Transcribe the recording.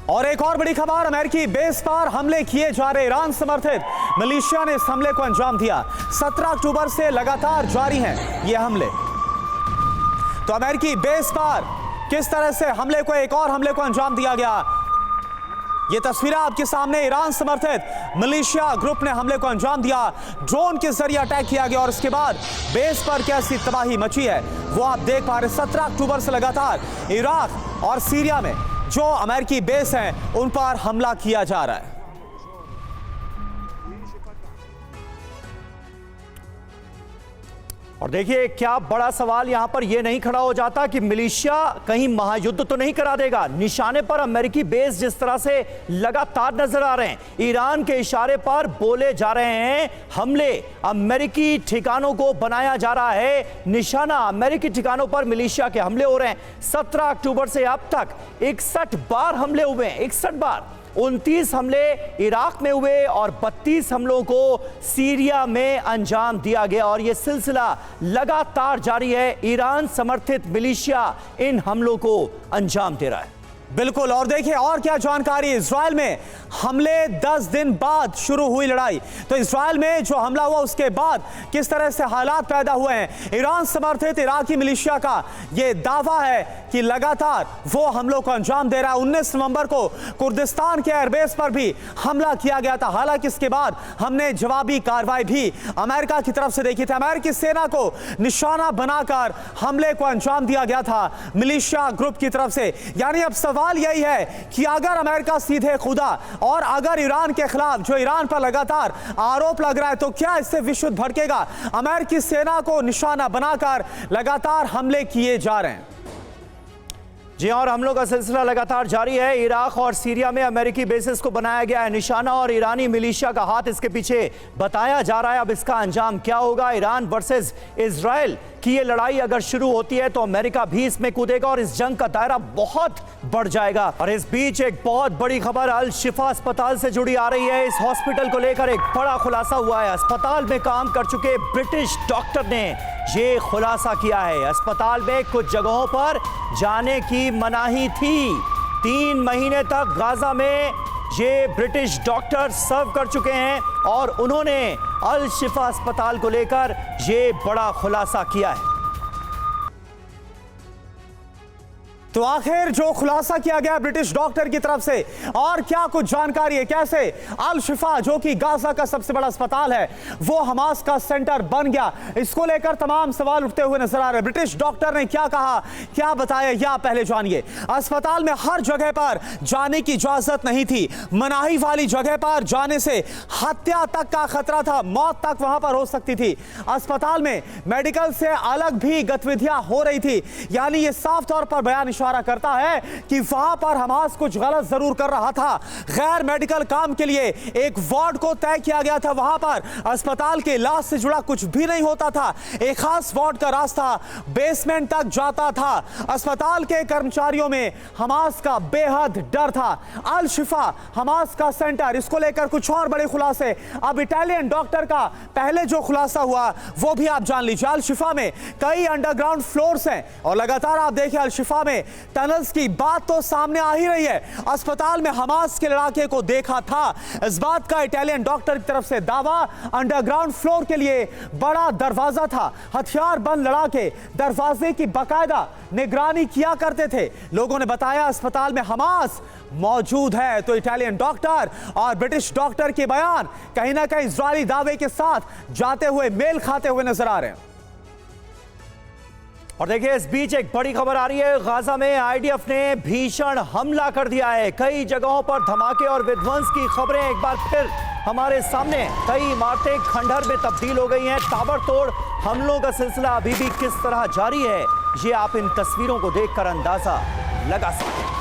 और एक और बड़ी खबर, अमेरिकी बेस पर हमले किए जा रहे ईरान समर्थित मिलिशिया ने इस हमले को अंजाम दिया। 17 अक्टूबर से लगातार जारी हैं ये हमले। तो अमेरिकी बेस पर किस तरह से एक और हमले को अंजाम दिया गया, ये तस्वीरें आपके सामने। ईरान समर्थित मिलिशिया ग्रुप ने हमले को अंजाम दिया, ड्रोन के जरिए अटैक किया गया और इसके बाद बेस पर कैसी तबाही मची है वो आप देख पा रहे। 17 अक्टूबर से लगातार इराक और सीरिया में जो अमेरिकी बेस हैं उन पर हमला किया जा रहा है। और देखिए क्या बड़ा सवाल यहां पर यह नहीं खड़ा हो जाता कि मिलिशिया कहीं महायुद्ध तो नहीं करा देगा। निशाने पर अमेरिकी बेस जिस तरह से लगातार नजर आ रहे हैं, ईरान के इशारे पर बोले जा रहे हैं हमले, अमेरिकी ठिकानों को बनाया जा रहा है निशाना, अमेरिकी ठिकानों पर मिलिशिया के हमले हो रहे हैं। 17 अक्टूबर से अब तक 61 बार हमले हुए हैं, 61 बार। 29 हमले इराक में हुए और 32 हमलों को सीरिया में अंजाम दिया गया और यह सिलसिला लगातार जारी है। ईरान समर्थित मिलिशिया इन हमलों को अंजाम दे रहा है। बिल्कुल, और देखिए और क्या जानकारी। इजराइल में हमले 10 दिन बाद शुरू हुई लड़ाई, तो इजराइल में जो हमला हुआ उसके बाद किस तरह से हालात पैदा हुए हैं। ईरान समर्थित इराकी मिलिशिया का यह दावा है कि लगातार वो हमलों को अंजाम दे रहा है। 19 नवंबर को कुर्दिस्तान के एयरबेस पर भी हमला किया गया था, हालांकि इसके बाद हमने जवाबी कार्रवाई भी अमेरिका की तरफ से देखी थी। अमेरिकी सेना को निशाना बनाकर हमले को अंजाम दिया गया था मिलिशिया ग्रुप की तरफ से। यानी अब सवाल यही है कि अगर अमेरिका सीधे खुदा और अगर ईरान के खिलाफ जो ईरान पर लगातार आरोप लग रहा है तो क्या इससे विश्व भड़केगा। अमेरिकी सेना को निशाना बनाकर लगातार हमले किए जा रहे हैं। जी और हमलों का सिलसिला लगातार जारी है। इराक और सीरिया में अमेरिकी बेसिस को बनाया गया है निशाना और ईरानी मिलिशिया का हाथ इसके पीछे बताया जा रहा है। अब इसका अंजाम क्या होगा। ईरान वर्सेस इजराइल की ये लड़ाई अगर शुरू होती है तो अमेरिका भी इसमें कूदेगा और इस जंग का दायरा बहुत बढ़ जाएगा। और इस बीच एक बहुत बड़ी खबर अल शिफा अस्पताल से जुड़ी आ रही है। इस हॉस्पिटल को लेकर एक बड़ा खुलासा हुआ है। अस्पताल में काम कर चुके ब्रिटिश डॉक्टर ने ये खुलासा किया है। अस्पताल में कुछ जगहों पर जाने की मनाही थी। 3 महीने तक गाजा में ये ब्रिटिश डॉक्टर सर्व कर चुके हैं और उन्होंने अल शिफा अस्पताल को लेकर ये बड़ा खुलासा किया है। तो आखिर जो खुलासा किया गया ब्रिटिश डॉक्टर की तरफ से और क्या कुछ जानकारी है, कैसे अल शिफा जो कि गाजा का सबसे बड़ा अस्पताल है वो हमास का सेंटर बन गया, इसको लेकर तमाम सवाल उठते हुए नजर आ रहे हैं। ब्रिटिश डॉक्टर ने क्या कहा, क्या बताया, या पहले जानिए। अस्पताल में हर जगह पर जाने की इजाजत नहीं थी। मनाही वाली जगह पर जाने से हत्या तक का खतरा था, मौत तक वहां पर हो सकती थी। अस्पताल में मेडिकल से अलग भी गतिविधियां हो रही थी। यानी यह साफ तौर पर बयान करता है कि वहां पर हमास कुछ गलत जरूर कर रहा था। गैर मेडिकल काम के लिए एक वार्ड को तय किया गया था, वहां पर अस्पताल के इलाज से जुड़ा कुछ भी नहीं होता था। एक खास वार्ड का रास्ता बेसमेंट तक जाता था। अस्पताल के कर्मचारियों में हमास का बेहद डर था। अल शिफा हमास का सेंटर, इसको लेकर कुछ और बड़े खुलासे अब इटालियन डॉक्टर का पहले जो खुलासा हुआ वो भी आप जान लीजिए। अल शिफा में कई अंडरग्राउंड फ्लोर्स हैं और लगातार आप देखिए अल शिफा में टनल्स की बात तो सामने आ ही रही है। अस्पताल में हमास के लड़ाके को देखा था, इस बात का इटालियन डॉक्टर की तरफ से दावा। अंडरग्राउंड फ्लोर के लिए बड़ा दरवाजा था, हथियार बंद लड़ाके दरवाजे की बाकायदा निगरानी किया करते थे। लोगों ने बताया अस्पताल में हमास मौजूद है। तो इटालियन डॉक्टर और ब्रिटिश डॉक्टर के बयान कहीं ना कहीं इजरायली दावे के साथ जाते हुए मेल खाते हुए नजर आ रहे हैं। और देखिए इस बीच एक बड़ी खबर आ रही है। गाजा में आईडीएफ ने भीषण हमला कर दिया है। कई जगहों पर धमाके और विध्वंस की खबरें एक बार फिर हमारे सामने। कई इमारतें खंडहर में तब्दील हो गई हैं। ताबड़तोड़ हमलों का सिलसिला अभी भी किस तरह जारी है ये आप इन तस्वीरों को देखकर अंदाजा लगा सकते हैं।